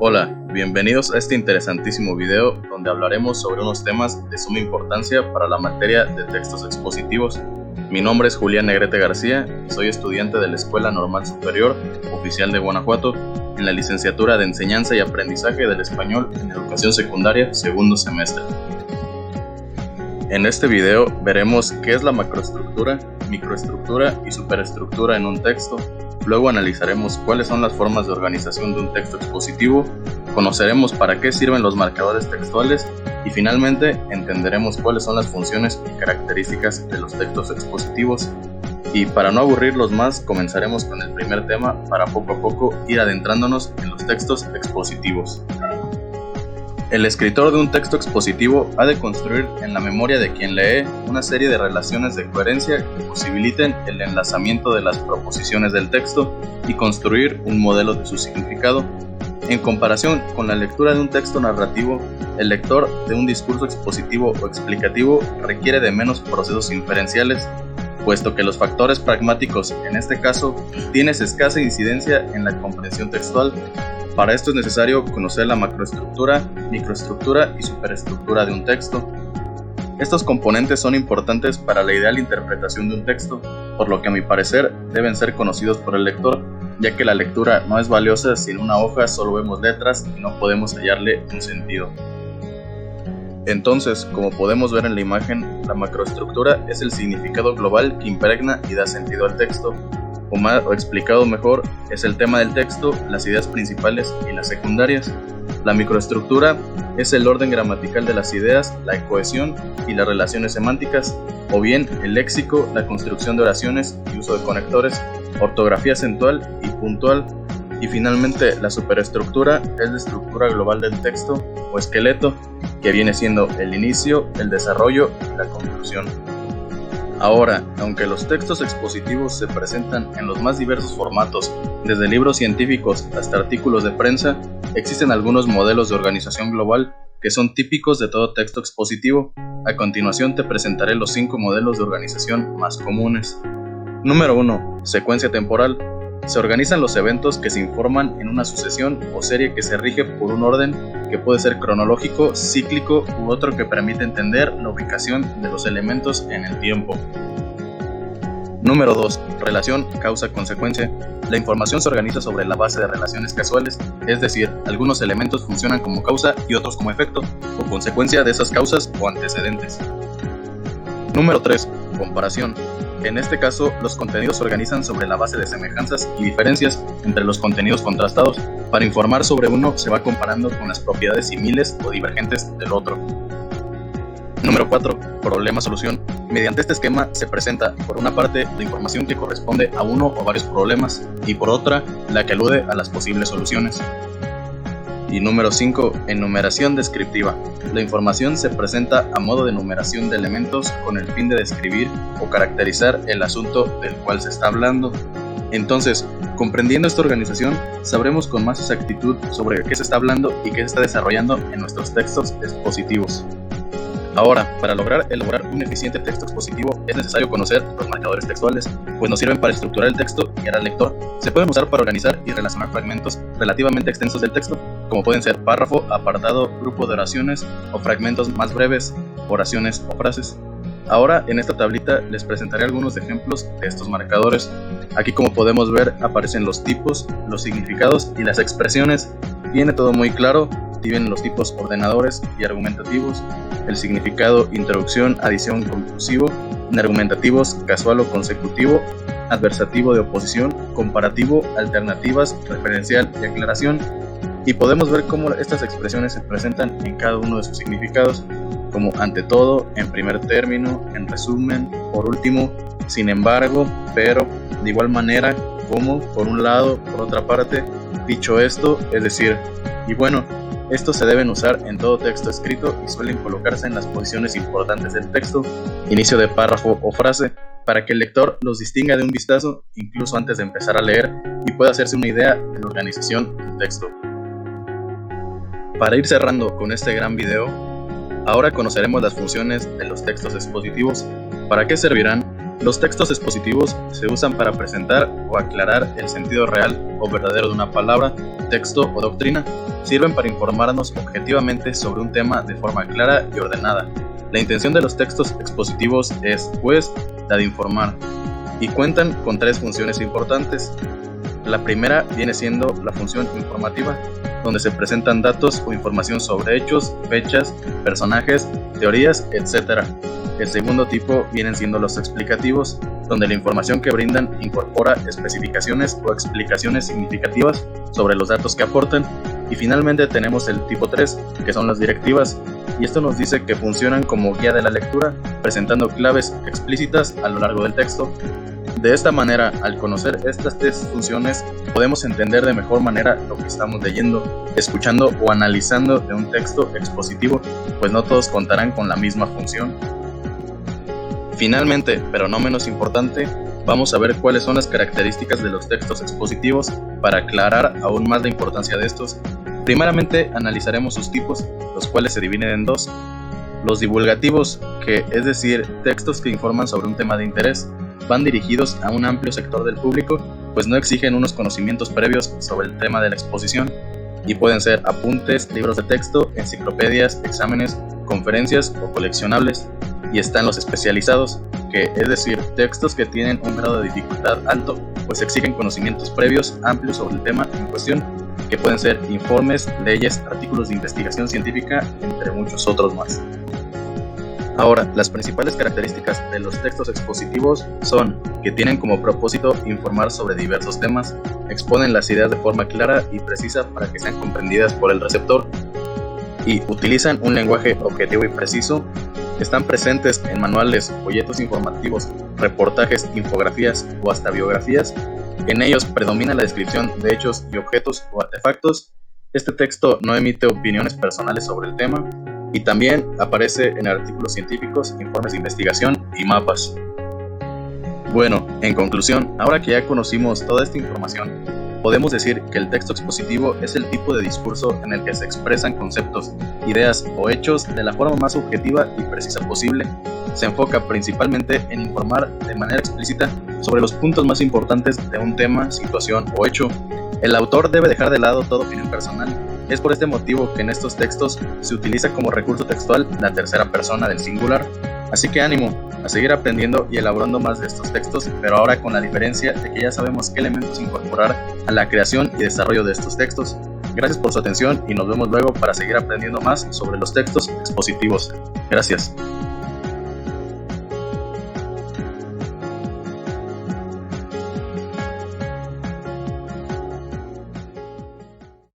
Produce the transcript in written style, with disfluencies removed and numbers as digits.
Hola, bienvenidos a este interesantísimo video donde hablaremos sobre unos temas de suma importancia para la materia de textos expositivos. Mi nombre es Julián Negrete García y soy estudiante de la Escuela Normal Superior Oficial de Guanajuato en la licenciatura de Enseñanza y Aprendizaje del Español en Educación Secundaria, segundo semestre. En este video veremos qué es la macroestructura, microestructura y superestructura en un texto. Luego analizaremos cuáles son las formas de organización de un texto expositivo, conoceremos para qué sirven los marcadores textuales y finalmente entenderemos cuáles son las funciones y características de los textos expositivos. Y para no aburrirlos más, comenzaremos con el primer tema para poco a poco ir adentrándonos en los textos expositivos. El escritor de un texto expositivo ha de construir en la memoria de quien lee una serie de relaciones de coherencia que posibiliten el enlazamiento de las proposiciones del texto y construir un modelo de su significado. En comparación con la lectura de un texto narrativo, el lector de un discurso expositivo o explicativo requiere de menos procesos inferenciales, puesto que los factores pragmáticos, en este caso, tienen escasa incidencia en la comprensión textual. Para esto es necesario conocer la macroestructura, microestructura y superestructura de un texto. Estos componentes son importantes para la ideal interpretación de un texto, por lo que a mi parecer deben ser conocidos por el lector, ya que la lectura no es valiosa si en una hoja solo vemos letras y no podemos hallarle un sentido. Entonces, como podemos ver en la imagen, la macroestructura es el significado global que impregna y da sentido al texto. O explicado mejor, es el tema del texto, las ideas principales y las secundarias. La microestructura es el orden gramatical de las ideas, la cohesión y las relaciones semánticas, o bien el léxico, la construcción de oraciones y uso de conectores, ortografía acentual y puntual. Y finalmente, la superestructura es la estructura global del texto o esqueleto, que viene siendo el inicio, el desarrollo y la conclusión. Ahora, aunque los textos expositivos se presentan en los más diversos formatos, desde libros científicos hasta artículos de prensa, existen algunos modelos de organización global que son típicos de todo texto expositivo. A continuación te presentaré los 5 modelos de organización más comunes. Número 1. Secuencia temporal. Se organizan los eventos que se informan en una sucesión o serie que se rige por un orden que puede ser cronológico, cíclico u otro que permite entender la ubicación de los elementos en el tiempo. Número 2. Relación causa-consecuencia. La información se organiza sobre la base de relaciones causales, es decir, algunos elementos funcionan como causa y otros como efecto o consecuencia de esas causas o antecedentes. Número 3. Comparación. En este caso, los contenidos se organizan sobre la base de semejanzas y diferencias entre los contenidos contrastados. Para informar sobre uno, se va comparando con las propiedades similares o divergentes del otro. Número 4. Problema-solución. Mediante este esquema se presenta, por una parte, la información que corresponde a uno o varios problemas, y por otra, la que alude a las posibles soluciones. Y número 5. Enumeración descriptiva. La información se presenta a modo de enumeración de elementos con el fin de describir o caracterizar el asunto del cual se está hablando. Entonces, comprendiendo esta organización, sabremos con más exactitud sobre qué se está hablando y qué se está desarrollando en nuestros textos expositivos. Ahora, para lograr elaborar un eficiente texto expositivo es necesario conocer los marcadores textuales, pues nos sirven para estructurar el texto y guiar al lector. Se pueden usar para organizar y relacionar fragmentos relativamente extensos del texto, como pueden ser párrafo, apartado, grupo de oraciones o fragmentos más breves, oraciones o frases. Ahora, en esta tablita les presentaré algunos ejemplos de estos marcadores. Aquí, como podemos ver, aparecen los tipos, los significados y las expresiones. Viene todo muy claro. Vienen los tipos ordenadores y argumentativos, el significado, introducción, adición, conclusivo, argumentativos, casual o consecutivo, adversativo de oposición, comparativo, alternativas, referencial y aclaración. Y podemos ver cómo estas expresiones se presentan en cada uno de sus significados, como ante todo, en primer término, en resumen, por último, sin embargo, pero, de igual manera, como, por un lado, por otra parte, dicho esto, es decir, y bueno. Estos se deben usar en todo texto escrito y suelen colocarse en las posiciones importantes del texto, inicio de párrafo o frase, para que el lector los distinga de un vistazo, incluso antes de empezar a leer, y pueda hacerse una idea de la organización del texto. Para ir cerrando con este gran video, ahora conoceremos las funciones de los textos expositivos, para qué servirán Los textos expositivos se usan para presentar o aclarar el sentido real o verdadero de una palabra, texto o doctrina. Sirven para informarnos objetivamente sobre un tema de forma clara y ordenada. La intención de los textos expositivos es, pues, la de informar, y cuentan con 3 funciones importantes. La primera viene siendo la función informativa, donde se presentan datos o información sobre hechos, fechas, personajes, teorías, etc. El segundo tipo vienen siendo los explicativos, donde la información que brindan incorpora especificaciones o explicaciones significativas sobre los datos que aportan. Y finalmente tenemos el tipo 3, que son las directivas, y esto nos dice que funcionan como guía de la lectura, presentando claves explícitas a lo largo del texto. De esta manera, al conocer estas 3 funciones, podemos entender de mejor manera lo que estamos leyendo, escuchando o analizando de un texto expositivo, pues no todos contarán con la misma función. Finalmente, pero no menos importante, vamos a ver cuáles son las características de los textos expositivos para aclarar aún más la importancia de estos. Primeramente, analizaremos sus tipos, los cuales se dividen en 2. Los divulgativos, que es decir, textos que informan sobre un tema de interés, van dirigidos a un amplio sector del público, pues no exigen unos conocimientos previos sobre el tema de la exposición, y pueden ser apuntes, libros de texto, enciclopedias, exámenes, conferencias o coleccionables. Y están los especializados, que es decir, textos que tienen un grado de dificultad alto, pues exigen conocimientos previos amplios sobre el tema en cuestión, que pueden ser informes, leyes, artículos de investigación científica, entre muchos otros más. Ahora, las principales características de los textos expositivos son que tienen como propósito informar sobre diversos temas, exponen las ideas de forma clara y precisa para que sean comprendidas por el receptor, y utilizan un lenguaje objetivo y preciso. Están presentes en manuales, folletos informativos, reportajes, infografías o hasta biografías. En ellos predomina la descripción de hechos y objetos o artefactos. Este texto no emite opiniones personales sobre el tema y también aparece en artículos científicos, informes de investigación y mapas. Bueno, en conclusión, ahora que ya conocimos toda esta información, podemos decir que el texto expositivo es el tipo de discurso en el que se expresan conceptos, ideas o hechos de la forma más objetiva y precisa posible. Se enfoca principalmente en informar de manera explícita sobre los puntos más importantes de un tema, situación o hecho. El autor debe dejar de lado toda opinión personal. Es por este motivo que en estos textos se utiliza como recurso textual la tercera persona del singular. Así que ánimo, a seguir aprendiendo y elaborando más de estos textos, pero ahora con la diferencia de que ya sabemos qué elementos incorporar a la creación y desarrollo de estos textos. Gracias por su atención y nos vemos luego para seguir aprendiendo más sobre los textos expositivos. Gracias.